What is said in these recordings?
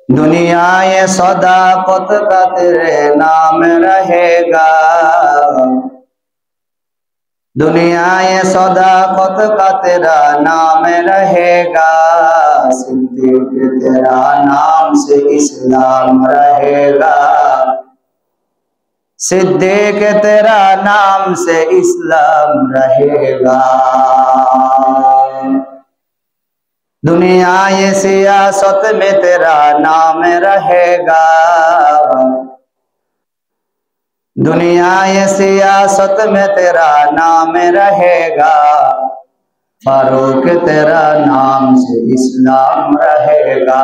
दुनिया ये सदाकत का तेरे नाम रहेगा। दुनिया ये सदाकत का तेरा नाम रहेगा। सिद्दीक तेरा नाम से इस्लाम रहेगा। सिद्दीक तेरा नाम से इस्लाम रहेगा। दुनिया ये सियासत में तेरा नाम रहेगा। दुनिया ये सियासत में तेरा नाम रहेगा। फारूक तेरा नाम से इस्लाम रहेगा।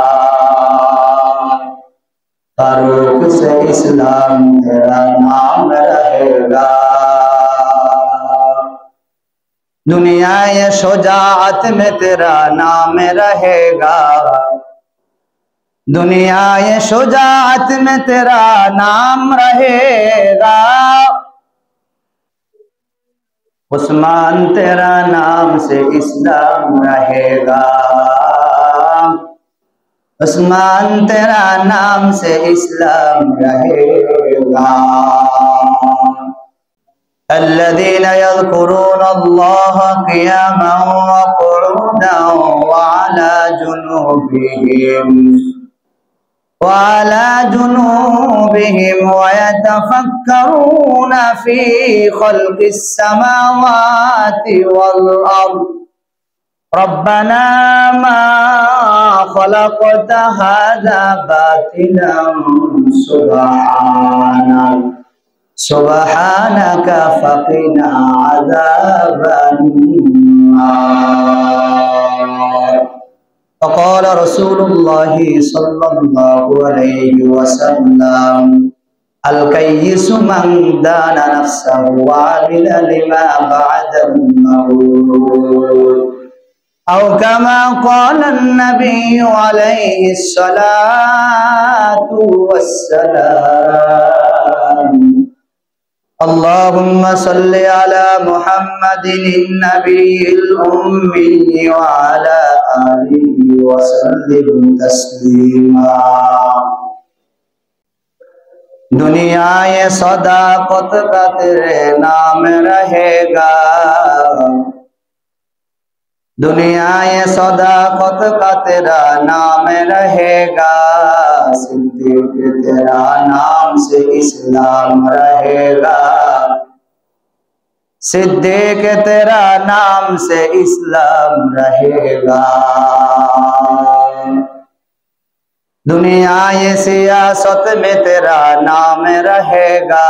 फारूक से इस्लाम तेरा नाम रहेगा। दुनिया ये शुजाअत में तेरा नाम रहेगा। दुनिया ये शुजाअत में तेरा नाम रहेगा। उस्मान तेरा नाम से इस्लाम रहेगा। उस्मान तेरा नाम से इस्लाम रहेगा। الذين يذكرون الله قياما وقعودا وعلى جنوبهم ويتفكرون في خلق السماوات والأرض ربنا ما خلقت هذا باطلا سبحانك فقنا عذاب النار. وقال رسول الله صلى الله عليه وسلم الكيس من دان نفسه وعمل لما بعد الموت أو كما قال النبي عليه الصلاة والسلام. اللهم صل على محمد النبي الأمي وعلى آله وسلم تسليما. दुनिया ये सदाकत का तेरे नाम रहेगा। दुनिया ये सदाकत का तेरा नाम रहेगा। सिद्दीक तेरा नाम से इस्लाम रहेगा। सिद्दीक तेरा नाम से इस्लाम रहेगा। दुनिया ये सियासत में तेरा नाम रहेगा।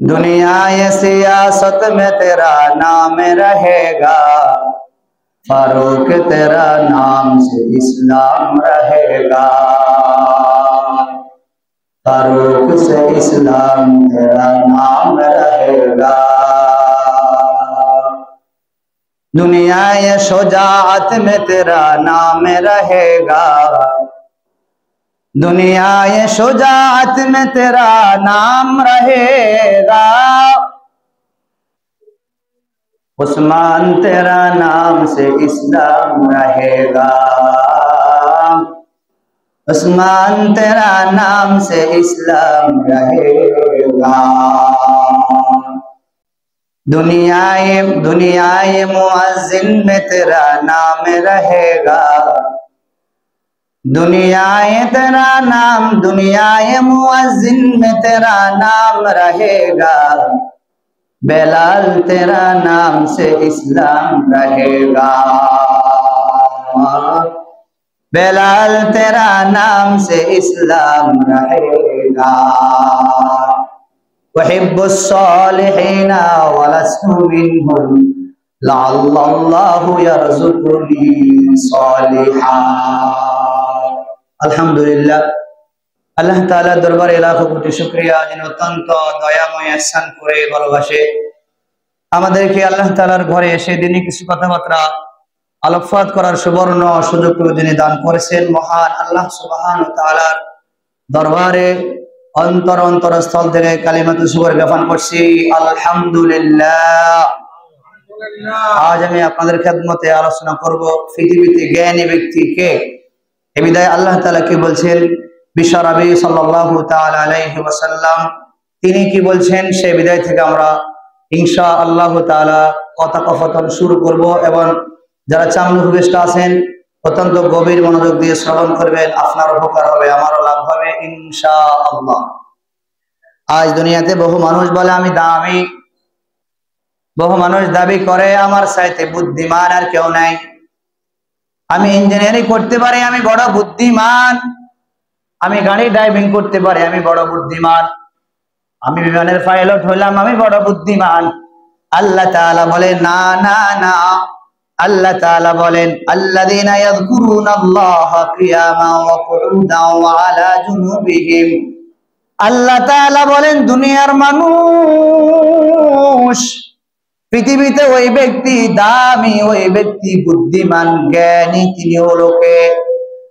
दुनिया ये सियासत में तेरा नाम रहेगा। फारूक तेरा नाम से इस्लाम रहेगा। फारूक से इस्लाम तेरा नाम रहेगा। दुनिया ये शुजाअत में तेरा नाम रहेगा। दुनिया ये शुजाअत में तेरा नाम रहेगा। उस्मान तेरा नाम से इस्लाम रहेगा। उस्मान तेरा नाम से इस्लाम रहेगा। दुनिया ये मुअज्जिन में तेरा नाम रहेगा। दुनिया ये तेरा नाम दुनिया ये मुअज्जिन में तेरा नाम रहेगा। बेलाल तेरा नाम से इस्लाम रहेगा। बेलाल तेरा नाम से इस्लाम रहेगा। वहिब्बुस सालिहीना वलस्तु मिनहुम लअल्लल्लाहु यरज़ुकुनी सालिहा। अल्हम्दुलिल्लाह আল্লাহ তাআলার দরবারে লাখো কোটি শুকরিয়া, যিনি অত্যন্ত দয়াময় ihsan করে ভালোবাসে আমাদেরকে আল্লাহ তাআলার ঘরে এসে দিনই কিছু কথাবার্তা আলোকপাত করার সুবর্ণ সুযোগ যিনি দান করেছেন। মহান আল্লাহ সুবহানাহু ওয়া তাআলার দরবারে অন্তরস্থল থেকে কালিমাতুল শুকর জ্ঞাপন করছি আলহামদুলিল্লাহ। আজ আমি আপনাদের খেদমতে আলোচনা করব পৃথিবীতে জ্ঞানী ব্যক্তি কে। এ বিধায় আল্লাহ তাআলা কি বলছেন, বিশ্বনবী সাল্লাল্লাহু তাআলা আলাইহি ওয়াসাল্লাম তিনি কি বলছেন, সে বিধায় থেকে আমরা ইনশাআল্লাহ তাআলা কথোপকথন শুরু করব এবং যারা চামড়া উপদেষ্টা আছেন অত্যন্ত গভীর মনোযোগ দিয়ে শ্রবণ করবেন, আপনার উপকার হবে, আমারও লাভ হবে ইনশাআল্লাহ। আজ দুনিয়াতে বহু মানুষ বলে আমি দামি, বহু মানুষ দাবি করে আমার চাইতে বুদ্ধিমান আর কেউ নাই, আমি ইঞ্জিনিয়ারিং করতে পারি আমি বড় বুদ্ধিমান, আমি গাড়ি ড্রাইভিং করতে পারি আমি বড় বুদ্ধিমান, আমি বিমানের পাইলট হইলাম আমি বড় বুদ্ধিমান। আল্লাহ তাআলা বলেন না না না, আল্লাহ তাআলা বলেন আল্লাযীনা ইয়াযকুরুনাল্লাহা কিয়ামান ওয়া কুউদান ওয়া আলা জুনুবিহিম। আল্লাহ তাআলা বলেন দুনিয়ার মানুষ, পৃথিবীতে ওই ব্যক্তি দামি, ওই ব্যক্তি বুদ্ধিমান জ্ঞানী, তিনি হলো কে?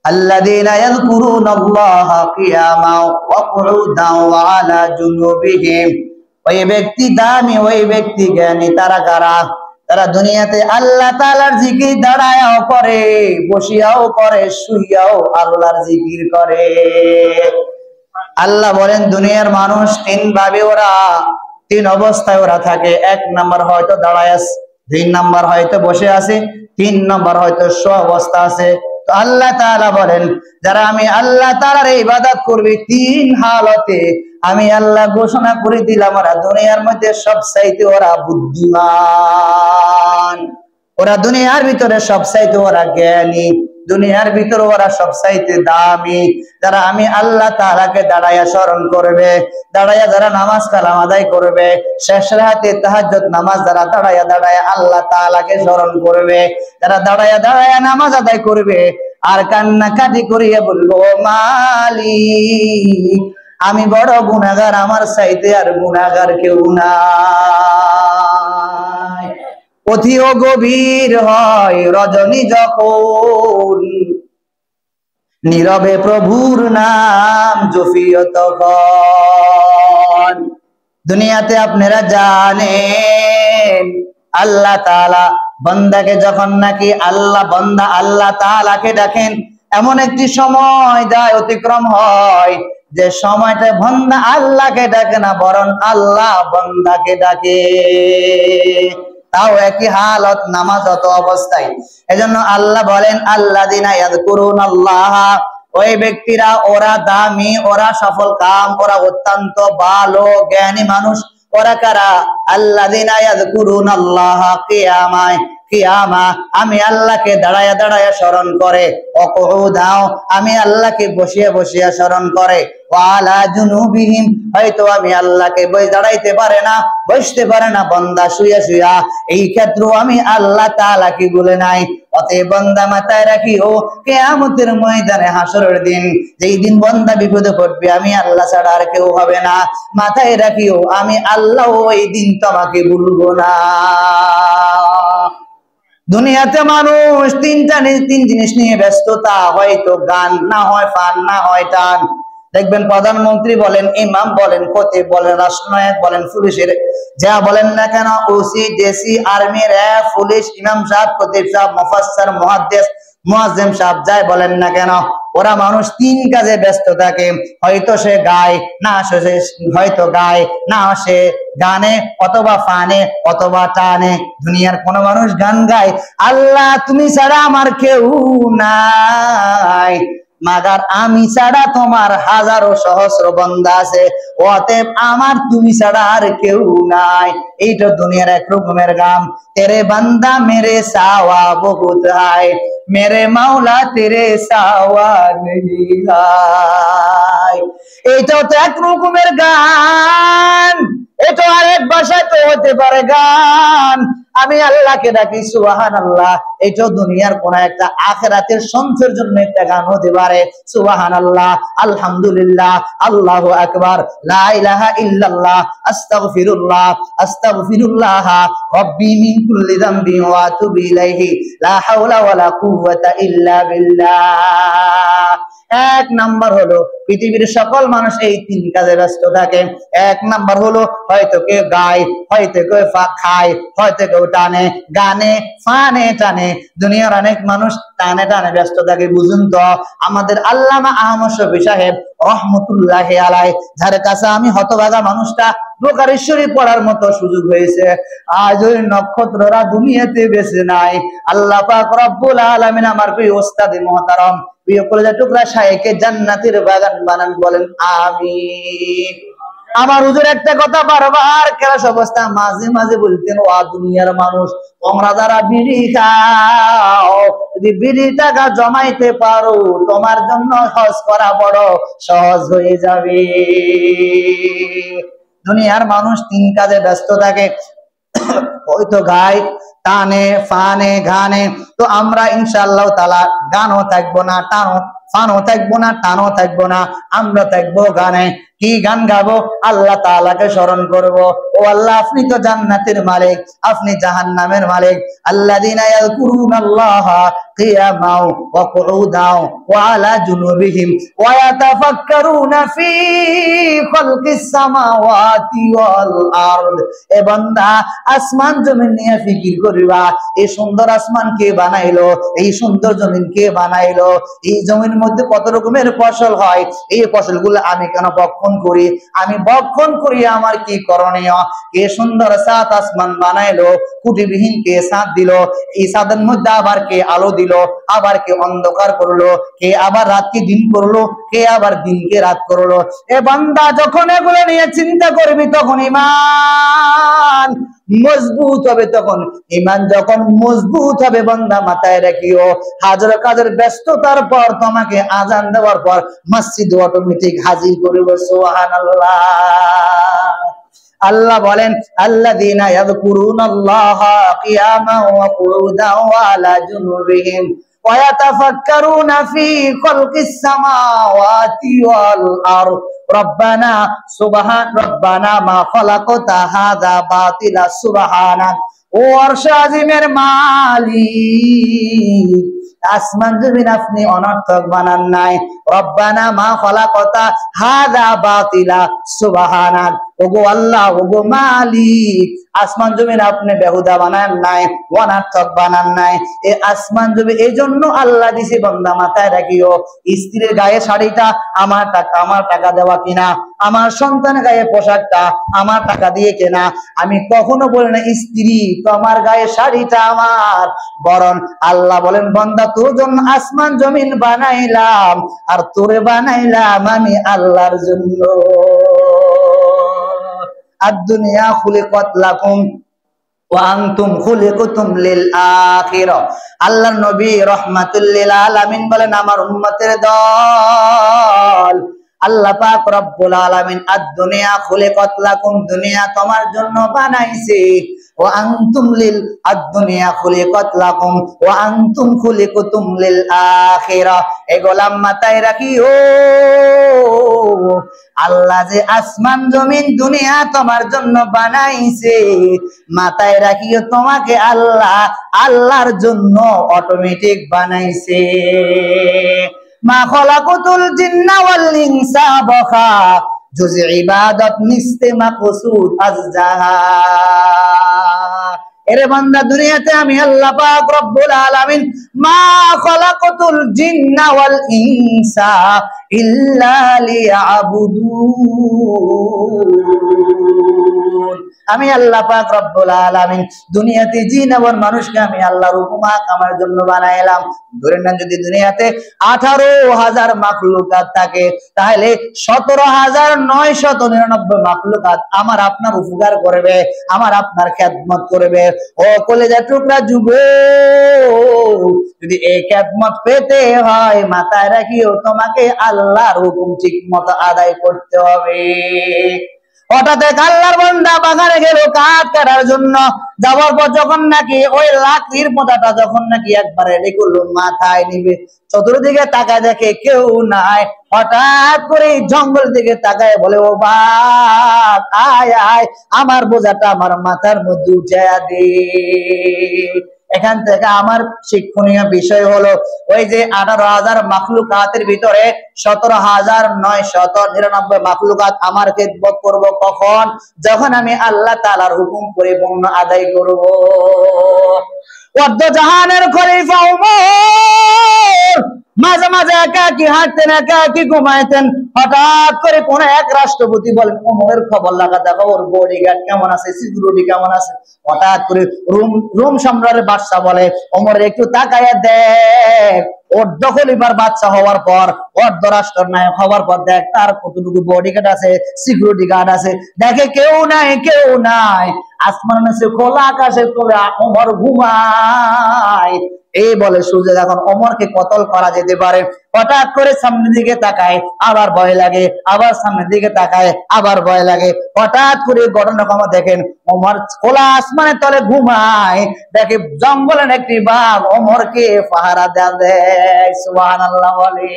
আল্লাযীনা ইয়াযকুরুনাল্লাহা কিয়ামান ওয়া কুউদান ওয়া আলা জুনুবিহিম। ওই ব্যক্তি দামি, ওই ব্যক্তি জ্ঞানী, তারা কারা? তারা দুনিয়াতে আল্লাহ তাআলার জিকির দাঁড়ায়াও করে, বসিয়াও করে, শুইয়াও আল্লাহর জিকির করে। আল্লাহ বলেন দুনিয়ার মানুষ তিন ভাবে, ওরা তিন অবস্থায় ওরা থাকে। এক নাম্বার হয়তো দাঁড়ায় আছে, দুই নাম্বার হয়তো বসে আছে, তিন নাম্বার হয়তো শো অবস্থা আছে। তো আল্লাহ তাআলা বলেন যারা আমি আল্লাহ তাআলার ইবাদত করবে তিন হালতে, আমি আল্লাহ ঘোষণা করে দিলাম ওরা দুনিয়ার মধ্যে সবচাইতে ওরা বুদ্ধিমান, ওরা দুনিয়ার ভিতরে সবচাইতে ওরা জ্ঞানী, দুনিয়ার ভিতরে ওরা সবচাইতে দামি। যারা আমি আল্লাহ তাআলাকে দাঁড়ায়া স্মরণ করবে, দাঁড়ায়া যারা নামাজ কালাম আদায় করবে, শেষ রাতে তাহাজ্জুদ নামাজ যারা দাঁড়ায়া দাঁড়ায়া আল্লাহ তাআলাকে স্মরণ করবে, যারা দাঁড়ায়া দাঁড়ায়া নামাজ আদায় করবে আর কান্নাকাটি করিয়া বলবো মালিক আমি বড় গুনাহগার, আমার চাইতে আর গুনাহগার কেউ নাই। অতিও গভীর হয় রজনী যখন, নীরবে প্রভুর নাম জপিও তখন। দুনিয়াতে আপনারা জানেন আল্লাহ তাআলা বান্দাকে যখন নাকি বান্দা আল্লাহ তাআলাকে ডাকেন, এমন একটি সময় যায় অতিক্রম হয় যে সময়টা বান্দা আল্লাহকে ডাকে না, বরং আল্লাহ বান্দাকে ডাকে। তাও একই হালত নামাজত অবস্থায়। এজন্য আল্লাহ বলেন আল্লাযীনা ইয়াযকুরুনাল্লাহা, ওই ব্যক্তিরা ওরা দামি, ওরা সফল কাম, ওরা অত্যন্ত ভালো জ্ঞানী মানুষ। ওরা কারা? আল্লাযীনা ইয়াযকুরুনাল্লাহা কিয়ামা, আমি আল্লাহকে দাঁড়ায়া দাঁড়ায়া স্মরণ করে, ওয়া কুউদাও, আমি আল্লাহকে বসিয়া বসিয়া স্মরণ করে, ওয়া আলা জুনুবিহিম, হয়তো আমি আল্লাহকে দাঁড়াইতে পারে না, বসতে পারে না, বান্দা শুয়া শুয়া, এই ক্ষেত্রে আমি আল্লাহ তাআলাকে বলে নাই। অতএব বান্দা মাথায় রাখিও কিয়ামতের ময়দানে হাসরের দিন, যেই দিন বান্দা বিপদে পড়বে আমি আল্লাহ ছাড়া আর কেউ হবে না, মাথায় রাখিও আমি আল্লাহ ওই দিন তোমাকে ভুলবো না। দুনিয়াতে মানুষ তিন জিনিস নিয়ে ব্যস্ততা, হয়তো গান, না হয় ফান, না হয় টান। দেখবেন প্রধানমন্ত্রী বলেন, ইমাম বলেন, খতিব বলেন, রাষ্ট্রনায়ক বলেন, পুলিশের যা বলেন না কেন, OC, DC, army, RAB, police, ইমাম সাহেব, খতিব সাহেব, মুফাসসির, মুহাদ্দিস, মুয়াজ্জিম সাহেব যাই বলেন না কেন, ওরা মানুষ তিন কাজে ব্যস্ত থাকে। হয়তো সে গায়, না সে হয়তো গায়, না সে গানে, অথবা ফানে, অথবা টানে। দুনিয়ার কোন মানুষ গান গায় আল্লাহ তুমি ছাড়া আমার কেউ নাই, মাগার আমি ছাড়া তোমার হাজারো সহস্র বান্দা আছে, অতএব আমার তুমি ছাড়া আর কেউ নাই। এইটা দুনিয়ার এক রকমের গান। তেরে বান্দা মেরে সাওয়া বহুত হায়, মেরে মাওলা তেরে সাওয়া নেহি হায়। এইটাও তো এক রকমের গান, এটা আরেক ভাষায় তো হতে পারে গান। আমি আল্লাহকে ডাকি সুবহানাল্লাহ, এটাও দুনিয়ার কোন একটা আখিরাতের সন্তের জন্য একটা গান হতে পারে। সুবহানাল্লাহ, আলহামদুলিল্লাহ, আল্লাহু আকবার, লা ইলাহা ইল্লাল্লাহ, আস্তাগফিরুল্লাহ, আস্তাগফিরুল্লাহ রাব্বি মিন কুল্লি যামবি ওয়া আতুবু ইলাইহি, লা হাওলা ওয়ালা কুওয়াতা ইল্লা বিল্লাহ। এক নাম্বার হলো পৃথিবীর সকল মানুষ এই তিন কাজে ব্যস্ত থাকে। এক নাম্বার হলো হয়তো কেউ গায়, হয়তো কেউ খায়, হয়তো কেউ টানে, গানে ফানে টানে। দুনিয়ার অনেক মানুষ টানে টানে ব্যস্ত থাকে। বুঝুন তো আমাদের আল্লামা আহমদ শফী সাহেব রহমতুল্লাহি আলাইহি, যার কাছে আমি হতভাগা মানুষটা বুখারী শরীফ পড়ার মতো সুযোগ হয়েছে, আজ ওই নক্ষত্ররা দুনিয়াতে বেঁচে নাই। আল্লাহ পাক রব্বুল আলামিন আমার প্রিয় ওস্তাদ মুহতারাম প্রিয় কলেজা টুকরা শাইখে জান্নাতের বাগান বানান, বলেন আমিন। আমার হুজুর একটা কথা বারবার ক্লাস অবস্থা মাঝে মাঝে বলতেন, ও দুনিয়ার মানুষ, তোমরা যারা বিড়ি খাও, যদি বিড়ি টাকা জমাইতে পারো তোমার জন্য হজ করা বড় সহজ হয়ে যাবে। দুনিয়ার মানুষ তিন কাজে ব্যস্ত থাকে, হয়তো গায়, টানে ফানে গানে। তো আমরা ইনশাআল্লাহ তাআলা গানও থাকবো না, টানো ফানও থাকবো না, টানও থাকবো না, আমরা থাকবো গানে। কি গান গাবো? আল্লাহ তাআলাকে স্মরণ করব। ও আল্লাহ, আপনি তো জান্নাতের মালিক, আপনি জাহান্নামের মালিক। আল্লাযীনা ইয়াযকুরুনাল্লাহা কিয়ামাও ওয়া কুউদাও ওয়া আলা জুনুবিহিম ওয়া ইয়াতাফাক্কারুনা ফি খালকিস সামাওয়াতি ওয়াল আরদ। এ বান্দা, আসমান জমিন নিয়ে ফিকির করিবা। এই সুন্দর আসমান কে বানাইলো? এই সুন্দর জমিন কে বানাইলো? এই জমির মধ্যে কত রকমের ফসল হয়, এই ফসলগুলো আমি কেন ভক্ষণ করি? আমি ভক্ষণ করি, আমার কি করণীয়? কে সুন্দর সাত আসমান বানাইলো, কুটিবিহীন কে সাত দিল, এই সাদের মধ্যে আবার কে আলো দিল, আবার কে অন্ধকার করলো, কে আবার রাতকে দিন করলো, কে আবার দিনকে রাত করলো। এ বান্দা, যখন এগুলো নিয়ে চিন্তা করবি তখন ঈমান মজবুত হবে। তখন ঈমান যখন মজবুত হবে, বান্দা মাথায় রাখিও, হাজার কাজের ব্যস্ততার পর তোমাকে আজান দেওয়ার পর মসজিদ অটোমেটিক হাজির করবে। সুবহানাল্লাহ। আল্লাহ বলেন, আল্লাযীনা ইয়াযকুরুনাল্লাহা কিয়ামান ওয়া কুউদান ওয়া আলা জুনুবিহিম ওয়া ইয়াতাফাক্কারুনা ফি খালকিস সামাওয়াতি ওয়াল আরদ রব্বানা মা খালাকতা হাযা বাতিলা সুবহানাক। ও আরশ আজিমের মালিক, আসমান জমিন আপনি অনর্থক বানান নাই। রব্বানা মা খালাকতা হাযা বাতিলা সুবহানাক। ওগো আল্লাহ, ওগো মালিক, আসমান জমিন আপনি বেহুদা বানান নাই, অনর্থক বানান নাই। এই আসমান জমিন এই জন্য আল্লাহ দিছে। বান্দা মাথায় রাখিও, স্ত্রীর গায়ে শাড়িটা আমার টাকা দেওয়া কিনা, আমার সন্তানের গায়ে পোশাকটা আমার টাকা দিয়ে কেনা। আমি কখনো বলি না স্ত্রী তোমার গায়ে শাড়িটা আমার, বরং আল্লাহ বলেন, বান্দা তোর জন্য আসমান জমিন বানাইলাম, আর তোরে বানাইলাম আমি আল্লাহর জন্য। আদ-দুনিয়া খুলিকাত লাকুম ওয়া আনতুম খুলিকতুম লিল আখিরা। আল্লাহর নবী রাহমাতুল লিল আলামিন বলেন, আমার উম্মতের দল, আল্লাহ পাক রব্বুল আলামিন আদ-দুনিয়া খুলিকাত লাকুম, দুনিয়া তোমার জন্য বানাইছে। ওয়া আনতুম লিল আদ-দুনিয়া খুলিকাত লাকুম ওয়া আনতুম খুলিকতুম লিল আখিরা। এ গোলাম মাথায় রাখিও, আল্লাহ যে আসমান জমিন দুনিয়া তোমার জন্য বানাইছে, মাথায় রাখিও তোমাকে আল্লাহ আল্লাহর জন্য অটোমেটিক বানাইছে। মা খালাকুতুল জিন্না ওয়াল ইনসা বাখা, জুজ ইবাদত নিস্তে মাকসুদ আজজাহা। এরে বান্দা, দুনিয়াতে আমি আল্লাহ পাক রব্বুল আলামিন মা খালাকুতুল জিন্না ওয়াল ইনসা ইল্লা লিয়াবুদুন। আমি আল্লাহ পাক রব্বুল আলামিন দুনিয়াতে জিন এবং মানুষকে আমি আল্লাহর হুকুমা কামার জন্য বানাইলাম। ধরে নেন, যদি দুনিয়াতে 18,000 মাখলুকাত থাকে, তাহলে 17,999 মাখলুকাত আমার আপনার উপকার করবে, আমার আপনার খেদমত করবে। ও কলেজা টুকরা যুবক, যদি এই খেদমত পেতে হয়, মাথায় রাখিও তোমাকে আল্লাহর হুকুম ঠিক মতো আদায় করতে হবে। হঠাৎ এক আল্লাহর বান্দা বাগানে গেল কাঠ কাটার জন্য। যাওয়ার পর যখন নাকি ওই লাকড়ির পোঁতাটা যখন নাকি একবারে রেগুলো মাথায় নিবে, চতুর্দিকে তাকায় দেখে কেউ নাই। হঠাৎ করে জঙ্গল দিকে তাকায় বলে, ও বাঘ, আয় আয়, আমার বোঝাটা আমার মাথার মধ্যে উঠাইয়া দে। এখান থেকে আমার শিক্ষণীয় বিষয় হলো ওই যে 18,000 মাখলুকাতের ভিতরে 17,999 মাখলুকাত আমার খেদমত করব কখন? যখন আমি আল্লাহ তাআলার হুকুম পরিপূর্ণ আদায় করব। জাহানের খলিফা ওমর মাঝে মাঝে একাকি হাঁটতেন, একাকি ঘুমাইতেন। হঠাৎ করে কোন এক রাষ্ট্রপতি বলেন, ওমরের খবর লাগা দেখো, ওর বডিগার্ড কেমন আছে, সিকিউরিটি কেমন আছে। হঠাৎ করে রোম সম্রাটের বাদশা বলে, ওমরের একটু তাকাইয়া দেখ, ওর খলিফার বাচ্চা হওয়ার পর, রাষ্ট্র নায়ক হওয়ার পর দেখ তার কতটুকু বডিগার্ড আছে, সিকিউরিটি গার্ড আছে। দেখে কেউ নাই, কেউ নাই। আসমান আছে খোলা, আকাশের খোলা, ওমর ঘুমায়। এই বলে সূর্য যখন ওমরকে কতল করা যেতে পারে। হঠাৎ করে সামনের দিকে তাকায়, আবার ভয় লাগে, আবার সামনের দিকে তাকায়, আবার ভয় লাগে। হঠাৎ করে ঘটনাক্রম দেখেন, ওমর খোলা আসমানের তলে ঘুমায়, দেখে জঙ্গলের একটি বাঘ ওমরকে পাহারা দেয়। সুবহানাল্লাহ বলে।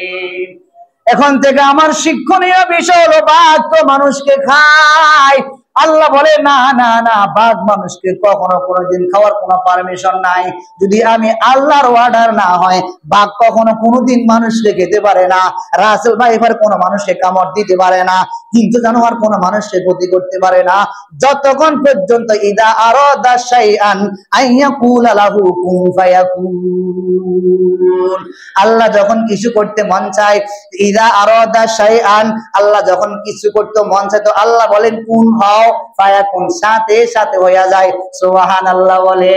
এখন থেকে আমার শিক্ষণীয় বিষয় হলো, বাঘ তো মানুষকে খায়। আল্লাহ বলে না না না, বাঘ মানুষকে কখনো কোনোদিন খাওয়ার কোনো পারমিশন নাই। যদি আমি আল্লাহর অর্ডার না হয়, বাঘ কখনো কোনোদিন মানুষকে খেতে পারে না। রাসেল ভাইফার কোনো মানুষকে কামড় দিতে পারে না। কিন্তু জানোয়ার কোনো মানুষকে ক্ষতি করতে পারে না, যতক্ষণ পর্যন্ত ইদা আরাদা শাইআন আইয়াকুলা লাহু কুন ফায়াকুন। আল্লাহ যখন কিছু করতে মন চায়, ইদা আরাদা শাইআন, আল্লাহ যখন কিছু করতে মন চায় তো আল্লাহ বলেন কুন হও, ফায়াকুন, সাথে সাথে হয়ে যায়। সুবহানাল্লাহ বলে।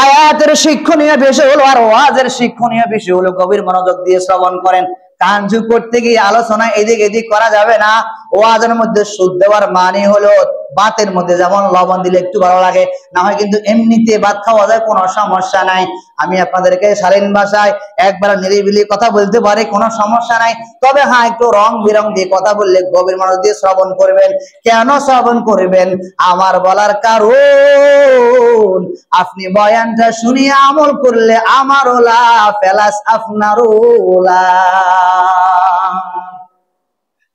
আয়াতের শিক্ষণীয় বিষয় হলো, আর ওয়াজের শিক্ষণীয় বিষয় হলো, গভীর মনোযোগ দিয়ে শ্রবণ করেন। কানজু করতে গিয়ে আলোচনা এদিক এদিক করা যাবে না। ওয়াজের মধ্যে সুদ দেওয়ার মানে হলো, ভাতের মধ্যে যেমন লবণ দিলে একটু ভালো লাগে, না হয় কিন্তু এমনিতে ভাত খাওয়া যায়, কোনো সমস্যা নাই। আমি আপনাদেরকে শালীন ভাষায় একবার নিরিবিলি কথা বলতে পারি, কোনো সমস্যা নাই। তবে হ্যাঁ, একটু রং বিরং দিয়ে কথা বললে গভীর মনোযোগ দিয়ে শ্রবণ করবেন। কেন শ্রবণ করবেন? আমার বলার কারণ, আপনি বয়ানটা শুনিয়ে আমল করলে আমারও লাভ, প্লাস আপনারও লাভ।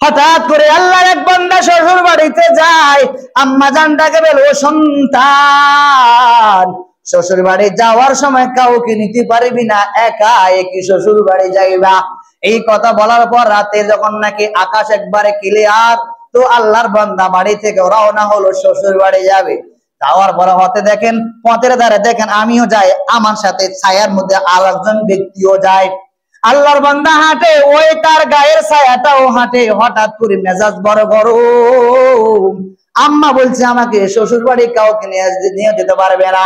হঠাৎ করে আল্লাহর এক বান্দা শ্বশুর বাড়িতে যায়, আম্মা জানটাকে বলে, ও সন্তান, শ্বশুর বাড়ি যাওয়ার সময় কাউকে নিতে পারবি না, একা একই শ্বশুর বাড়ি যাইবা। এই কথা বলার পর রাতে যখন নাকি আকাশ একবারে ক্লিয়ার, তো আল্লাহর বান্দা বাড়ি থেকে রওনা হলো, শ্বশুর বাড়ি যাবে। যাওয়ার পরে হতে দেখেন, পথের ধারে দেখেন আমিও যাই, আমার সাথে ছায়ার মধ্যে আর একজন ব্যক্তিও যায়। আল্লাহর বান্দা হাঁটে, ওই তার গায়ের ছায়াটাও হাঁটে। হঠাৎ করে মেজাজ বড় গরম। আম্মা বলছে আমাকে শ্বশুর বাড়ি কাউকে নিয়ে যেতে পারবে না,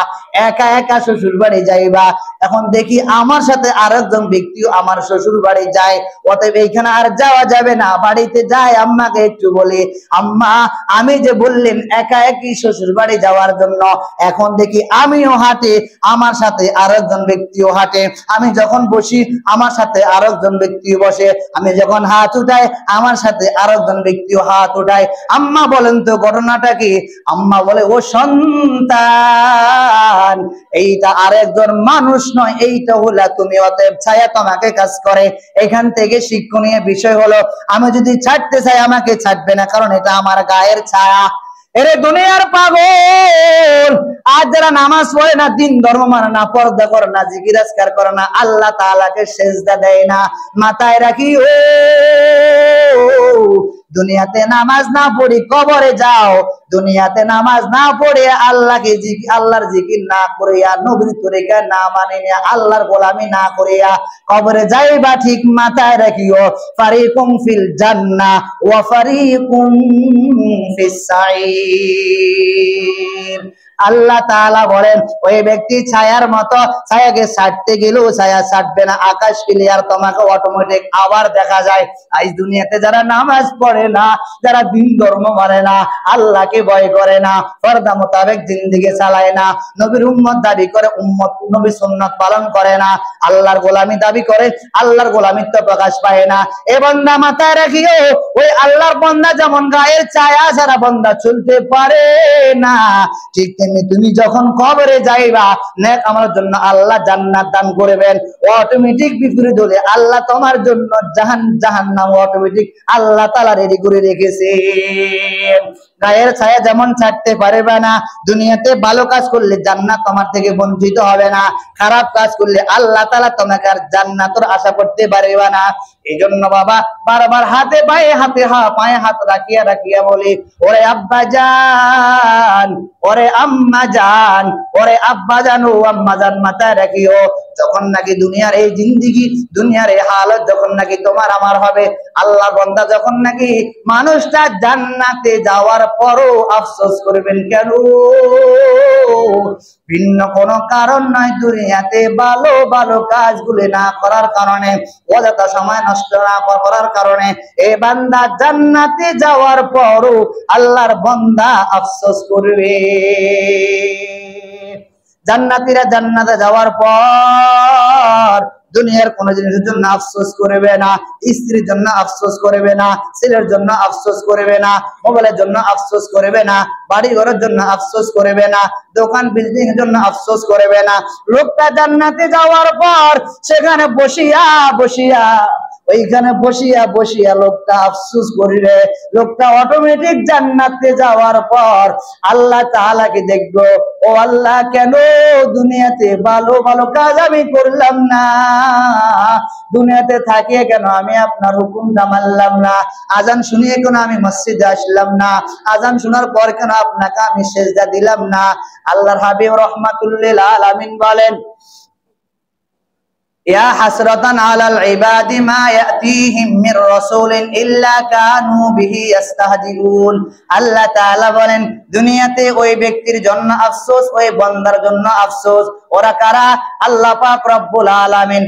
একা একা শ্বশুর বাড়ি যাইবা। এখন দেখি আমার সাথে আরেকজন ব্যক্তিও আমার শ্বশুর বাড়ি যায়, অতএব এইখানে আর যাওয়া যাবে না, বাড়িতে যাই আম্মাকে একটু বলি, আম্মা আমি যে বললেন একা একই শ্বশুর বাড়ি যাওয়ার জন্য, এখন দেখি আমিও হাঁটি, আমার সাথে আরেকজন ব্যক্তিও হাঁটে। আমি যখন বসি আমার সাথে আরেকজন ব্যক্তিও বসে, আমি যখন হাত উঠাই আমার সাথে আরেকজন ব্যক্তিও হাত উঠায়। আম্মা বলেন তো ঘটনাটা কি? আম্মা বলে, ও সন্তান, এইটা আরেকজন মানুষ নয়, এইটা হলো তুমি, অতএব ছায়া তোমাকে কাজ করে। এখান থেকে শিক্ষণীয় বিষয় হলো, আমি যদি ছাড়তে চাই আমাকে ছাড়বে না, কারণ এটা আমার গায়ের ছায়া। এরে দুনিয়ার পাগল, আজ যারা নামাজ পড়ে না, দিন ধর্ম মানে না, পর্দা করে না, জিকির আজকার করে না, আল্লাহ তাআলাকে সিজদা দেয় না, মাথায় রাখি ও দুনিয়াতে নামাজ না পড়ি কবরে যাও, দুনিয়াতে নামাজ না পড়ে আল্লাহকে আল্লাহর জিকির না করিয়া, নবীর তরিকা না মানিয়া, আল্লাহর গোলামি না করিয়া কবরে যাইবা ঠিক। মাথায় রাখিও, ফারিকুম ফিল জান্নাহ ওয়া ফারিকুম ফিস সাঈর। আল্লাহ তাআলা বলেন, ওই ব্যক্তি ছায়ার মতো, ছায়াকে ছাড়তে গেলেও ছায়া ছাড়বে না, আকাশ ক্লিয়ার, তোমাকে অটোমেটিক আবার দেখা যায়। আজ দুনিয়াতে যারা নামাজ পড়ে না, যারা দিন ধর্ম মানে না, আল্লাহকে ভয় করে না, পর্দা মোতাবেক জিন্দেগি চালায় না, নবীর উম্মত দাবি করে, উম্মত নবী সুন্নাত পালন করে না, আল্লাহর গোলামি দাবি করে, আল্লাহর গোলামিত্ব প্রকাশ পায় না। এ বান্দা মাথায় রাখিও, ওই আল্লাহর বান্দা যেমন গায়ের ছায়া ছাড়া বান্দা চলতে পারে না, ঠিক এমনি তুমি যখন কবরে যাইবা নেক আমলের জন্য আল্লাহ জান্নাত দান করবেন, অটোমেটিক বিপরীত হলে আল্লাহ তোমার জন্য জাহান্নাম অটোমেটিক আল্লাহ তাআলা রেডি করে রেখেছে। গায়ের ছায়া যেমন ছাড়তে পারবে না, দুনিয়াতে ভালো কাজ করলে জান্নাত তোমার থেকে বঞ্চিত হবে না, খারাপ কাজ করলে আল্লাহ তাআলা তোমাকে আর জান্নাতের আশা করতে পারবে না। এই জন্য বাবা বারবার হাতে পায়ে হাত রাখিয়া রাখিয়া বলি, ওরে আব্বা জান, ওরে আম্মা জান, ওরে আব্বা জান ও আম্মা জান, মাথায় রাখিও যখন নাকি দুনিয়ার এই জিন্দেগি, দুনিয়ার এই হালত যখন নাকি তোমার আমার হবে, আল্লাহ বান্দা যখন নাকি মানুষটা জান্নাতে যাওয়ার পরও আফসোস করবেন কেন? ভিন্ন কোনো কারণ নয়, দুনিয়াতে ভালো ভালো কাজগুলো না করার কারণে, অযথা সময় নষ্ট না করার কারণে এই বান্দা জান্নাতে যাওয়ার পরও আল্লাহর বান্দা আফসোস করবে। জান্নাতীরা জান্নাতে যাওয়ার পর দুনিয়ার কোন জিনিসের জন্য আফসোস করবে না, স্ত্রীর জন্য আফসোস করবে না, ছেলের জন্য আফসোস করবে না, মোবাইলের জন্য আফসোস করবে না, বাড়ি ঘরের জন্য আফসোস করবে না, দোকান বিল্ডিং এর জন্য আফসোস করবে না। লোকটা জান্নাতে যাওয়ার পর সেখানে ওইখানে বসিয়া লোকটা আফসোস করবে। লোকটা অটোমেটিক জান্নাতে যাওয়ার পর আল্লাহ তাআলাকে দেখবো, ও আল্লাহ কেন দুনিয়াতে ভালো ভালো কাজ আমি করলাম না, দুনিয়াতে থাকিয়ে কেন আমি আপনার হুকুমটা মানলাম না, আজান শুনিয়ে কেন আমি মসজিদে আসলাম না, আজান শোনার পর কেন আপনাকে আমি সেজদা দিলাম না। আল্লাহর হাবিব রাহমাতুল্লিল আলামিন বলেন, ইয়া হাসরাতান আলাল ইবাদি মা ইয়াতিহিম মির রাসূলিন ইল্লা কানু বিহি ইস্তাহজিউন। আল্লাহ তাআলা বলেন, দুনিয়াতে ওই ব্যক্তির জন্য আফসোস, ওই বান্দার জন্য আফসোস। ওরা কারা? আল্লাহ পাক রব্বুল আলামিন।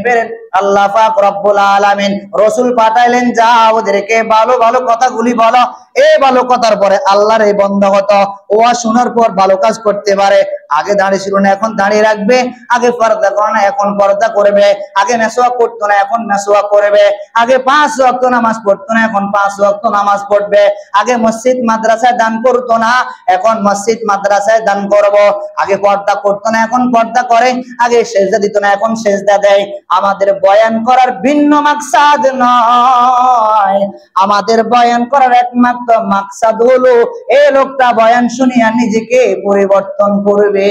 আল্লাহ পাক রব্বুল আলামিন রাসূল পাঠাইলেন, যা ওদেরকে ভালো ভালো কথাগুলি বলো। এই ভালো কথার পরে আল্লাহর এই বান্দা হতো ওয়া শোনার পর ভালো কাজ করতে পারে। আগে দাঁড়িয়ে ছিল না, এখন দাঁড়িয়ে রাখবে। আগে পর্দা করে না, এখন পর্দা করবে। আগে মেসওয়াক করতো না, এখন মেসওয়াক করবে। আগে 5 ওয়াক্ত নামাজ পড়তো না, এখন 5 ওয়াক্ত নামাজ পড়বে। আগে মসজিদ মাদ্রাসায় দান করতো না, এখন মসজিদ মাদ্রাসায় দান করব। আগে পর্দা করতো না, এখন পর্দা করে। আগে সেজদা দিত না, এখন সেজদা দেয়। আমাদের বয়ান করার ভিন্ন মাকসাদ নয়, আমাদের বয়ান করার একমাত্র মাকসাদ হলো এই লোকটা বয়ান শুনিয়া নিজেকে পরিবর্তন করবে।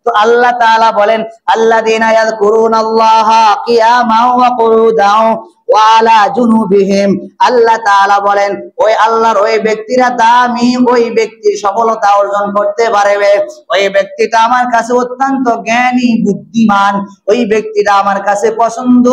তো আল্লাহ তাআলা বলেন, আল্লাযীনা ইয়াযকুরুনাল্লাহা কিয়ামান ওয়া কুউদান ওয়া আলা জুনুবিহিম। আল্লাহ তাআলা বলেন, ওই আল্লাহর ওই ব্যক্তিরা দামি, ওই ব্যক্তি সফলতা অর্জন করতে পারবে। ওই ব্যক্তিটা আমার কাছে অত্যন্ত জ্ঞানী বুদ্ধিমান, ওই ব্যক্তিটা আমার কাছে পছন্দ,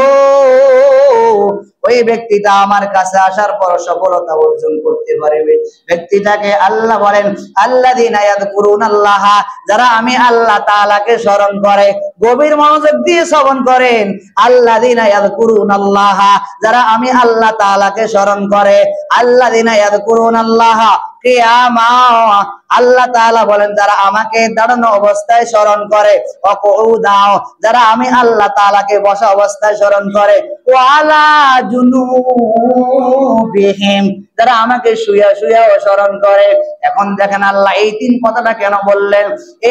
ওই ব্যক্তিটা আমার কাছে আসার পর সফলতা অর্জন করতে পারবে। ব্যক্তিটাকে আল্লাহ বলেন, আল্লাযীনা ইয়াযকুরুনাল্লাহা, যারা আমি আল্লাহ তাআলাকে স্মরণ করে। গভীর মনোযোগ দিয়ে শ্রবণ করেন। আল্লাযীনা ইয়াযকুরুনাল্লাহা, যারা আমি আল্লাহ তাআলাকে স্মরণ করে। আল্লাযীনা ইয়াযকুরুনাল্লাহা কিয়ামান, আল্লাহ তাআলা বলেন যারা আমাকে দাঁড়ানো অবস্থায় স্মরণ করে। ওয়াকুউদাও, যারা আমি আল্লাহ তাআলাকে বসা অবস্থায় স্মরণ করে। ওয়া আলা জুনুবিহিম, যারা আমাকে শুয়া শুয়া স্মরণ করে। এখন দেখেন আল্লাহ এই 3 কথাটা কেন বললেন?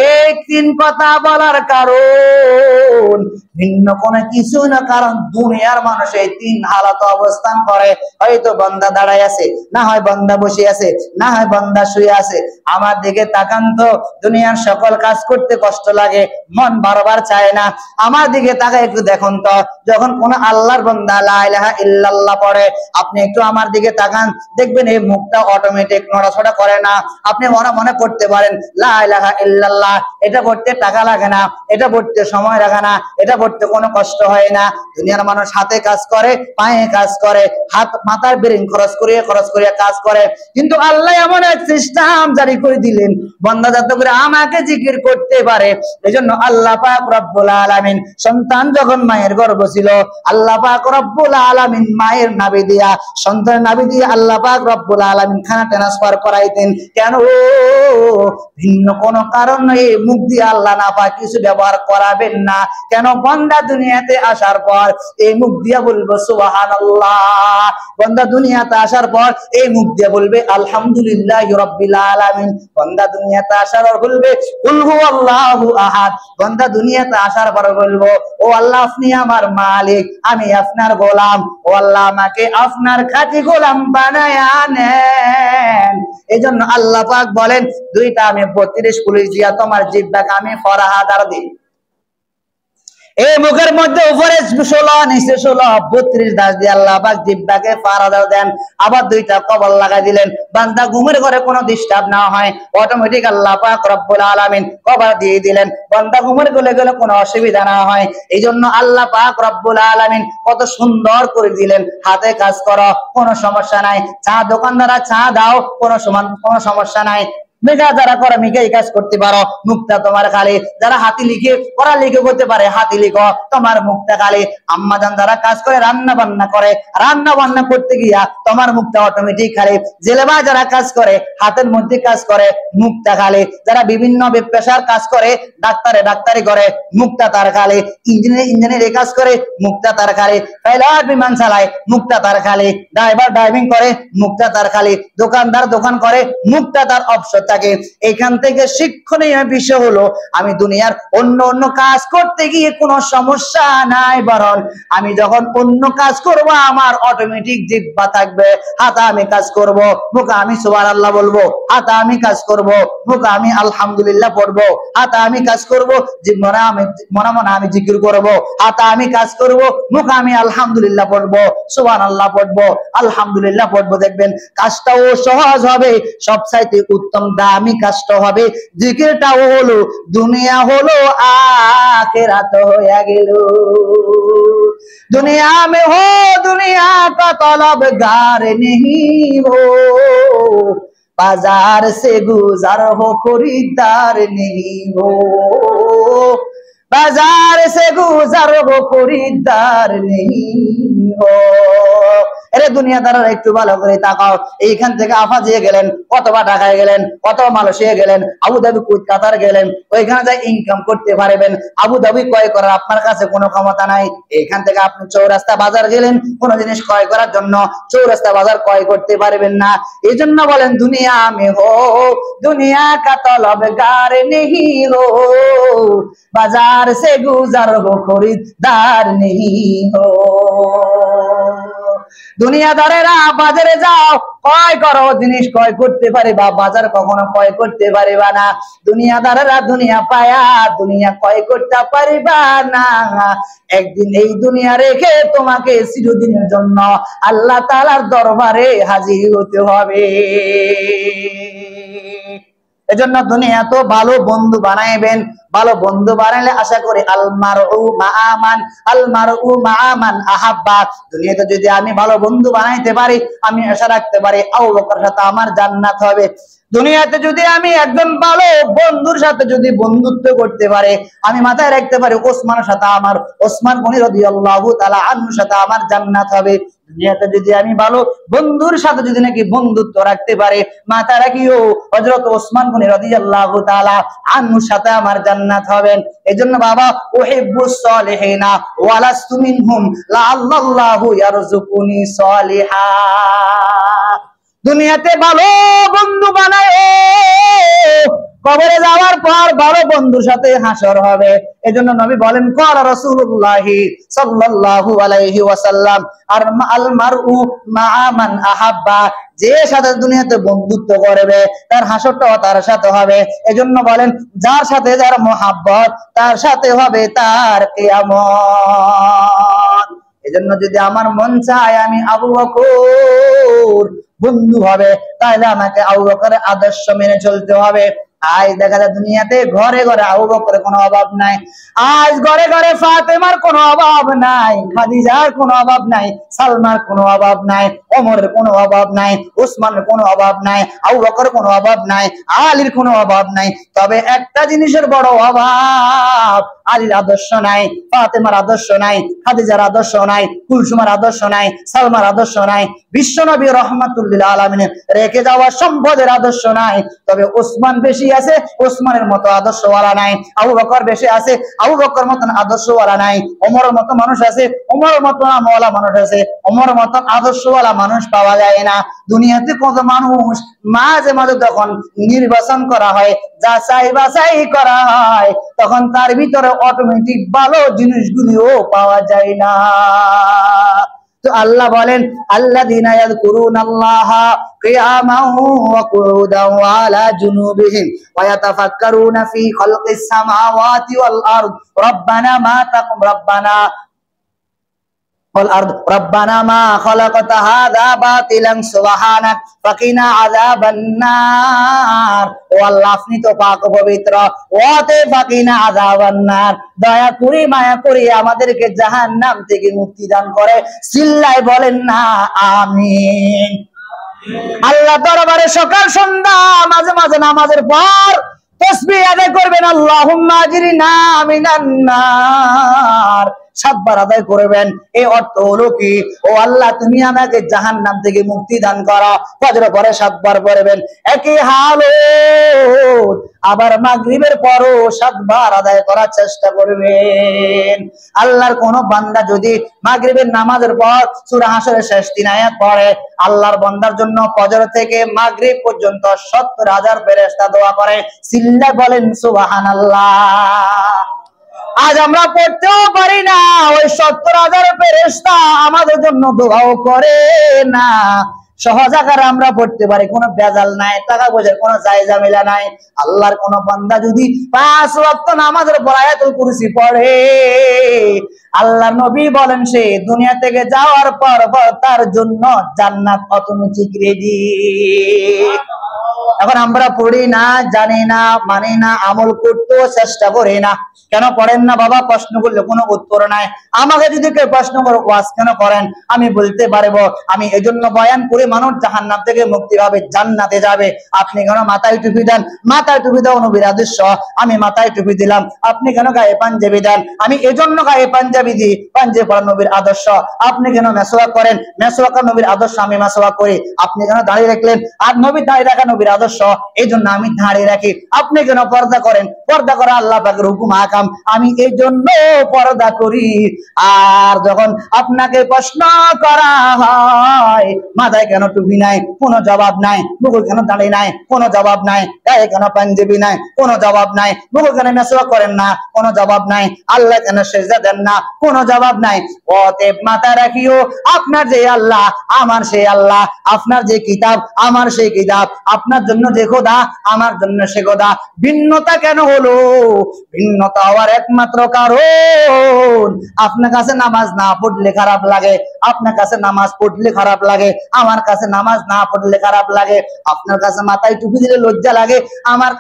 এই 3 কথা বলার কারণ ভিন্ন কোন কিছু না, কারণ দুনিয়ার মানুষ এই 3 হালাতে অবস্থান করে। হয়তো বান্দা দাঁড়ায় আছে, না হয় বান্দা বসে আছে, না হয় বান্দা শুয়ে আছে। আমার দিকে তাকান তো, দুনিয়ার সকল কাজ করতে কষ্ট লাগে, মন বারবার চায় না। আমার দিকে তাকায় একটু দেখুন তো, যখন কোন আল্লাহর বান্দা লা ইলাহা ইল্লাল্লাহ পড়ে, আপনি একটু আমার দিকে তাকান, দেখবেন এই মুখটা অটোমেটিক নড়াচড়া করে না। আপনি মনে মনে করতে পারেন লা ইলাহা ইল্লাল্লাহ, এটা করতে টাকা লাগে না, এটা করতে সময় লাগে না, এটা করতে কোনো কষ্ট হয় না। দুনিয়ার মানুষ হাতে কাজ করে, পায়ে কাজ করে, হাত মাথার ব্রেন খরচ করিয়ে কাজ করে। কিন্তু আল্লাহ এমন এক সিস্টেম জারি করে দিলেন, বান্দা যাতে করে আমাকে জিকির করতে পারে। এজন্য আল্লাহ পাক রব্বুল আলামিন সন্তান যখন মায়ের গর্ভে ছিল, আল্লাহ পাক রব্বুল আলামিন মায়ের নাভি দিয়া, সন্তানের নাভি দিয়ে আল্লাহ পাক রব্বুল আলামিন খানা ট্রান্সফার করাইতেন। কেন? ভিন্ন কোন কারণ নেই, মুখ দিয়ে আল্লাহ না পাক কিছু ব্যবহার করাবেন না। কেন? বান্দা দুনিয়াতে আসার পর এই মুখ দিয়া বলবো সুবহানাল্লাহ, বান্দা দুনিয়াতে আসার পর এই মুখ দিয়ে বলবে আলহামদুলিল্লাহ। আলহামদুলিল্লাহি রাব্বিল আলামিন। বান্দা দুনিয়াতে আসার পর বলবে কুল হুয়াল্লাহু আহাদ। বান্দা দুনিয়াতে আসার পর বলবো ও আল্লাহ আপনি আমার মালিক, আমি আপনার গোলাম, ও আল্লাহ আমাকে আপনার খাঁটি গোলাম বানায়া নেন। এজন্য আল্লাহ পাক বলেন দুইটা আমি 32 পুলিশ দিয়া তোমার জিহ্বাকে আমি ফরহাদার দিই। এই মুখের মধ্যে উপরে 16 নিচে 16 32 দাস দিয়ে আল্লাহ পাক জিহ্বাকে ফারাদাও দেন। আবার দুইটা কবর লাগাই দিলেন, বান্দা ঘুমের ঘরে কোনো ডিস্টার্ব না হয়, অটোমেটিক আল্লাহ পাক রব্বুল আলামিন কবর দিয়ে দিলেন, বান্দা ঘুমের ঘরে গেলে কোনো অসুবিধা না হয়। এই জন্য আল্লাহ পাক রব্বুল আলামিন কত সুন্দর করে দিলেন, হাতে কাজ করো কোনো সমস্যা নাই, চা দোকানদারা চা দাও কোনো সমস্যা নাই, মেঘা যারা করে মেঘাই কাজ করতে পারো, মুখটা তোমার খালি, যারা হাতি লিখে পড়া লিখে করতে পারে হাতি লিখো, তোমার মুখটা খালি। আম্মাজান যারা কাজ করে রান্না বান্না করে, রান্না বান্না করতে গিয়া তোমার মুখটা অটোমেটিক খালি। জেলেবা যারা কাজ করে হাতের মধ্যে কাজ করে, মুখটা খালি। যারা বিভিন্ন পেশার কাজ করে, ডাক্তারি করে, মুখটা তার খালি। ইঞ্জিনিয়ার কাজ করে, মুখটা তার খালি। পাইলট বিমান চালায়, মুখটা তার খালি। ড্রাইভার ড্রাইভিং করে, মুখটা তার খালি। দোকানদার দোকান করে, মুখটা তার অবসর থাকে। এখান থেকে শিক্ষণীয় বিষয় হলো আমি দুনিয়ার অন্য কাজ করতে গিয়ে কোনো সমস্যা নাই, বরং আমি যখন অন্য কাজ করব আমার অটোমেটিক জিহ্বা থাকবে, হাতে আমি কাজ করব, মুখে আমি সুবহানাল্লাহ বলবো, হাতে আমি কাজ করব, মুখে আমি আলহামদুলিল্লাহ পড়বো, হাতে আমি কাজ করব, মনে আমি জিকির করব, হাতে আমি কাজ করব, মুখে আমি আলহামদুলিল্লাহ পড়বো, সুবহানাল্লাহ পড়বো, আলহামদুলিল্লাহ পড়বো। দেখবেন কাজটাও সহজ হবে, সবচাইতে উত্তম দামি কাজটা হবে। জিকিরটাও হলো দুনিয়া হলো আখিরাত হয়ে গেল। दुनिया में हो दुनिया का तलबगार नहीं हो, बाजार से गुजर हो खरीदार नहीं हो, बाजार से गुजर हो खरीदार नहीं हो। अरे दुनियादारরা একটু ভালো করে তাকাও, এইখান থেকে আফা দিয়ে গেলেন, কতবা ঢাকায় গেলেন, কতবা মালয়েশিয়া গেলেন, আবুধাবি কুয়েত কাতার গেলেন, ওইখানে যা ইনকাম করতে পারবেন। আবুধাবি ক্রয় করার আপনার কাছে কোনো ক্ষমতা নাই। এইখান থেকে আপনি চৌরাস্তা বাজার গেলেন, কোনো জিনিস ক্রয় করার জন্য চৌরাস্তা বাজার ক্রয় করতে পারবেন না। এই জন্য বলেন দুনিয়া মে হো দুনিয়া কা তলবগার নেহি হো, বাজার সে গুজার হো খরিদার নেহি হো। দুনিয়াদারেরা বাজারে যাও, ক্রয় করো, জিনিস ক্রয় করতে পারিবা, বাজার কখনো ক্রয় করতে পারিবা না। দুনিয়াদারেরা দুনিয়া পায়া দুনিয়া ক্রয় করতে পারিবা না। একদিন এই দুনিয়া রেখে তোমাকে চিরদিনের জন্য আল্লাহ তাআলার দরবারে হাজির হতে হবে। এজন্য দুনিয়া তো ভালো বন্ধু বানাইবেন, ভালো বন্ধু বানাইলে আশা করি আল মারউ মা মান আহাব্বা। দুনিয়াতে যদি আমি ভালো বন্ধু বানাইতে পারি, আমি আশা রাখতে পারি আবু বকরের সাথে আমার জান্নাত হবে। দুনিয়াতে যদি আমি একজন ভালো বন্ধুর সাথে যদি বন্ধুত্ব করতে পারে, আমি মাথায় রাখতে পারি ওসমানের সাথে আমার, ওসমান গনি রাদিয়াল্লাহু তাআলা আনহুর সাথে আমার জান্নাত হবে। দুনিয়াতে যদি আমি ভালো বন্ধুর সাথে যদি নাকি বন্ধুত্ব রাখতে পারে, মাথায় রাখিও হযরত ওসমান গনি রাদিয়াল্লাহু তাআলা আনহুর সাথে আমার জান্নাত হবে। এজন্য বাবা উহিব্বুস সালিহিনা ওয়ালাস্তু মিনহুম লাআল্লাহু ইয়ারযুকুনি সালিহা। দুনিয়াতে ভালো বন্ধু বানায়, কবরে যাওয়ার পর ভালো বন্ধুর সাথে হাসর হবে। এজন্য নবী বলেন ক্বালা রাসূলুল্লাহ সাল্লাল্লাহু আলাইহি ওয়াসাল্লাম আল মারউ মা মান আহাব্বা, যে সাথে দুনিয়াতে বন্ধুত্ব করবে তার হাসরটাও তার সাথে হবে। এজন্য বলেন যার সাথে যার মহব্বত তার সাথে হবে তার কিয়ামত। এজন্য যদি আমার মন চায় আমি আবু বকর বন্ধু হবে, তাহলে আমাকে আবু বকরের আদর্শ মেনে চলতে হবে। আজ দেখা যায় দুনিয়াতে ঘরে ঘরে আবু বকরের কোনো অভাব নাই, আজ ঘরে ঘরে ফাতেমার কোনো অভাব নাই, খাদিজার কোনো অভাব নাই, সালমার কোনো অভাব নাই, ওমরের কোনো অভাব নাই, উসমানের কোনো অভাব নাই, আবু বকরের কোনো অভাব নাই, আলীর কোনো অভাব নাই। তবে একটা জিনিসের বড় অভাব, আলীর আদর্শ নাই, ফাতেমার আদর্শ নাই, খাদিজার আদর্শ নাই, কুলসুমার আদর্শ নাই, সালমার আদর্শ নাই, বিশ্বনবী রহমাতুল্লিল আলামিনের রেখে যাওয়া সম্পদের আদর্শ নাই। তবে ওসমান বেশি আছে ওসমানের মতো আদর্শওয়ালা নাই, আবু বকর বেশি আছে আবু বকর মতন আদর্শওয়ালা নাই, ওমরের মতো মানুষ আছে ওমরের মতো আমওয়ালা মানুষ আছে, ওমরের মতো আদর্শওয়ালা মানুষ পাওয়া যায় না। দুনিয়াতে কত মানুষ, মাঝে মাঝে যখন নির্বাচন করা হয়, যাচাই বাছাই করা হয়, তখন তার ভিতরে অটোমেটিক ভালো জিনিসগুলিও পাওয়া যায় না। তো আল্লাহ বলেন আল্লাযীনা ইয়াযকুরুনাল্লাহা কিয়ামান ওয়া কুউদান ওয়া আলা জুনুবিহিম ওয়া ইয়াতাফাক্কারুনা ফি খালকিস সামাওয়াতি ওয়াল আরদ রব্বানা মা তাকুম রব্বানা রব্বানা মা খালাকতা হাযা বাতিলান সুবহানাক ফাকিনা আযাবান্নার। ও আল্লাহ আপনি তো পাক পবিত্র, ওতে ফাকিনা আযাবান্নার, দয়া করে মায়া করে আমাদেরকে জাহান্নাম থেকে মুক্তি দান করে। চিল্লায় বলেন না আমিন। আল্লাহ দরবারে সকাল সন্ধ্যা মাঝে মাঝে নামাজের পর তাসবিহ আদায় করবেন, আল্লাহুম্মা আজরিনা মিনান নার, 7 বার আদায় করবেন। এই অর্থ হলো কি, ও আল্লাহ তুমি আমাকে জাহান্নাম থেকে মুক্তি দান করো। ফজর পরে 7 বার পড়বেন। একই হালত আবার মাগরিবের পরও 7 বার আদায় করার চেষ্টা করবেন। আল্লাহর কোন বান্দা যদি মাগরিবের নামাজের পর সূরা হাশরের শেষ 3 আয়াত পড়ে, আল্লাহর বান্দার জন্য ফজর থেকে মাগরিব পর্যন্ত 70,000 ফেরেশতা দোয়া করে। সিল্লা বলেন সুবহানাল্লাহ। আজ আমরা পড়তেও পারি না, ওই 70,000 ফেরেশতা আমাদের জন্য দোয়াও করে না। সহজ আকারে আমরা পড়তে পারি, কোনো ভেজাল নাই, টাকা পয়সার কোনো জায়জামেলা নাই। আল্লাহর কোন বান্দা যদি 5 ওয়াক্ত নামাজের পর আয়াতুল কুরসি পড়ে, আল্লাহর নবী বলেন সে দুনিয়া থেকে যাওয়ার পর তার জন্য জান্নাত অটোমেটিক রেডি। এখন আমরা পড়ি না, জানি না, মানি না, আমল করতেও চেষ্টা করি না। কেন পড়েন না বাবা? প্রশ্ন করলে কোনো উত্তর নাই। আমাকে যদি কেউ প্রশ্ন করে ওয়াজ কেন করেন, আমি বলতে পারবো আমি এজন্য বয়ান করে মানুষ জাহান্নাম থেকে মুক্তি পাবে, জান্নাতে যাবে। আপনি কেন মাথায় টুপি দেন? মাথায় টুপি দাও নবীর আদর্শ, আমি মাথায় টুপি দিলাম। আপনি কেন গায়ে পাঞ্জাবি দেন? আমি এজন্য গায়ে পাঞ্জাবি দিই, পাঞ্জাবি পরা নবীর আদর্শ। আপনি কেন মেসওয়াক করেন? মেসওয়াক নবীর আদর্শ, আমি মেসওয়াক করি। আপনি কেন দাড়ি রাখলেন? আর নবীর দাড়ি রাখা নবীর আদর্শ, এই জন্য আমি দাঁড়িয়ে রাখি। আপনি কেন পর্দা করেন? পর্দা করা আল্লাহ পাকের হুকুম আকাম, আমি এই জন্য পর্দা করি। আর যখন আপনাকে প্রশ্ন করা হয় মাথায় কেন টুপি নাই, কোনো জবাব নাই। বুকুল কেন দাঁড়িয়ে নাই, কোনো জবাব নাই। গায়ে কেন পাঞ্জাবি নাই, কোনো জবাব নাই। বুকুল কেন মেসওয়াক করেন না, কোনো জবাব নাই। আল্লাহ কেন সেজদা দেন না, কোনো জবাব নাই। অতএব মাথা রাখিও, আপনার যে আল্লাহ আমার সেই আল্লাহ, আপনার যে কিতাব আমার সেই কিতাব, আপনার জন্য যে খোদা আমার জন্য সে খোদা। ভিন্নতা কেন হলো? ভিন্নতা হওয়ার একমাত্র কারণ আপনার কাছে নামাজ না পড়লে খারাপ লাগে, আপনার কাছে নামাজ পড়লে খারাপ লাগে, আমার কাছে নামাজ না পড়লে খারাপ লাগে। আপনার কাছে মাথায় টুপি দিলে লজ্জা লাগে,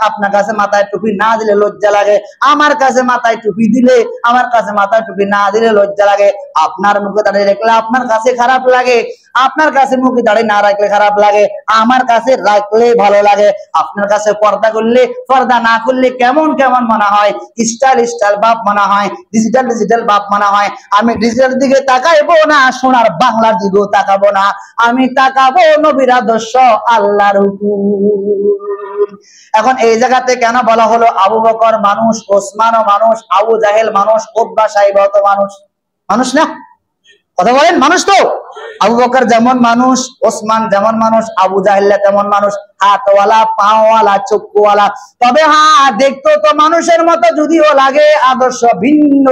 আপনার কাছে মাথায় টুপি না দিলে লজ্জা লাগে। আমার কাছে মাথায় টুপি দিলে, আমার কাছে মাথায় টুপি না দিলে লজ্জা লাগে। আপনার মুখে দাঁড়িয়ে রাখলে আপনার কাছে খারাপ লাগে, আপনার কাছে মুখে দাঁড়িয়ে না রাখলে খারাপ লাগে, আমার কাছে রাখলে ভালো লাগে। আপনার কাছে পর্দা করলে, পর্দা না করলে কেমন কেমন মনে হয়, স্টাইল স্টাইল বাপ মনে হয়, ডিজিটাল ডিজিটাল বাপ মনে হয়। আমি ডিজিটাল দিকে তাকাইবো না, সোনার বাংলার দিকেও তাকাবো না, আমি তাকাবো নবীর আদর্শ, আল্লাহর হুকুম। এখন এই জায়গাতে কেন বলা হলো আবু বকর মানুষ, ওসমানও মানুষ, আবু জাহেল মানুষ, উতবা সাইবা তো মানুষ? মানুষ না? কথা বলেন, মানুষ তো। আবু বকর যেমন মানুষ, ওসমান যেমন মানুষ, আবু জাহেল তেমন মানুষ, হাতওয়ালা, পাওয়ালা, চক্ষুওয়ালা। তবে হ্যাঁ, দেখতো তো মানুষের মতো যদিও লাগে, আদর্শ ভিন্ন।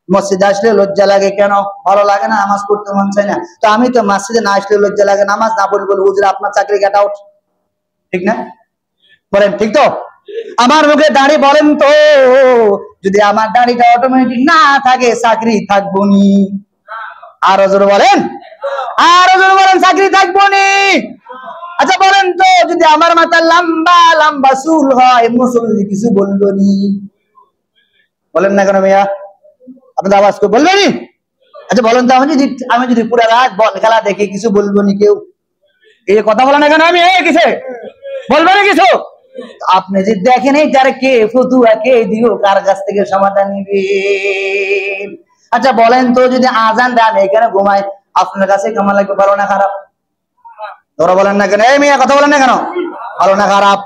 মসজিদে আসলে লজ্জা লাগে কেন? ভালো লাগে না, নামাজ পড়তে মন চায় না। তো আমি তো মসজিদে না আসলে লজ্জা লাগে, নামাজ না পড়ি বলে হুজুর আপনার চাকরি গেট আউট, ঠিক না? বলেন ঠিক তো? আমার মুখে দাড়ি বলেন তো, যদি আমার দাড়িটা অটোমেটিক না থাকে চাকরি থাকবো নি? আরো জোরে বলেন, আরো জোরে বলেন, চাকরি থাকবো নি? আচ্ছা বলেন তো, যদি আমার মাথা লম্বা লম্বা চুল হয়, মুসল্লি কিছু বলবো নি? বলেন না কেন মিয়া? আপনাদের আওয়াজ করে বলবেনি? আচ্ছা বলেন তো, আমি যদি পুরো রাত বল খেলা দেখি, কিছু বলবো নি কেউ? এই কথা বলেন না কেন? আমি কিসে বলবো না কিছু? আপনি যে দেখেন এই যারা কে ফতুয়া কে দিও, কার কাছ থেকে সমাধান নিবেন? আচ্ছা বলেন তো, যদি আজান দেন এখানে ঘুমায়, আপনার কাছে কেমন লাগবে? ভালো না খারাপ? ধরো বলেন না কেন? এই মিয়া কথা বলেন না কেন? ভালো না খারাপ?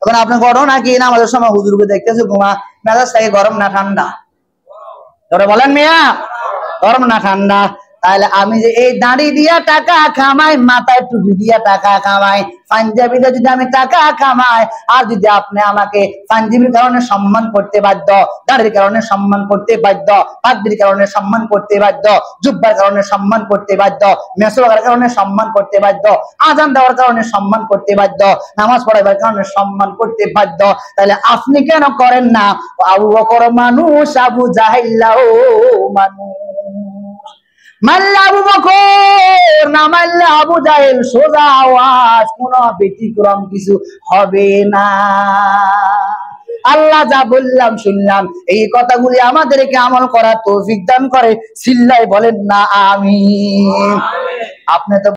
এখন আপনি গরম নাকি নামাজের সময় হুজুরকে দেখতেছে ঘুমা মেজাজ থেকে গরম না ঠান্ডা? ধরে বলেন মিয়া, গরম না ঠান্ডা? তাহলে আমি যে এই দাড়ি দিয়া টাকা কামাই, মাথায় টুপি দিয়া টাকা কামাই, পাঞ্জাবিতে যদি আমি টাকা কামাই, আর যদি আপনি আমাকে পাঞ্জাবির কারণে সম্মান করতে বাধ্য, দাড়ির কারণে সম্মান করতে বাধ্য, পাগড়ির কারণে সম্মান করতে বাধ্য, জুব্বার কারণে সম্মান করতে বাধ্য, মেসওয়াকের কারণে সম্মান করতে বাধ্য, আযান দেওয়ার কারণে সম্মান করতে বাধ্য, নামাজ পড়াবার কারণে সম্মান করতে বাধ্য, তাহলে আপনি কেন করেন না? আবু বকর মানুষ, আবু জাহেলও মানুষ। মাল্লা আবু বকর না মাল্লা আবু জাহেল, সোজা আওয়াজ, কোনো ব্যতিক্রম কিছু হবে না। আল্লাহ যা বললাম শুনলাম, এই কথাগুলি আমাদেরকে আমল করার তৌফিক দান করে। চিল্লায় বলেন না আমিন। আপনি তো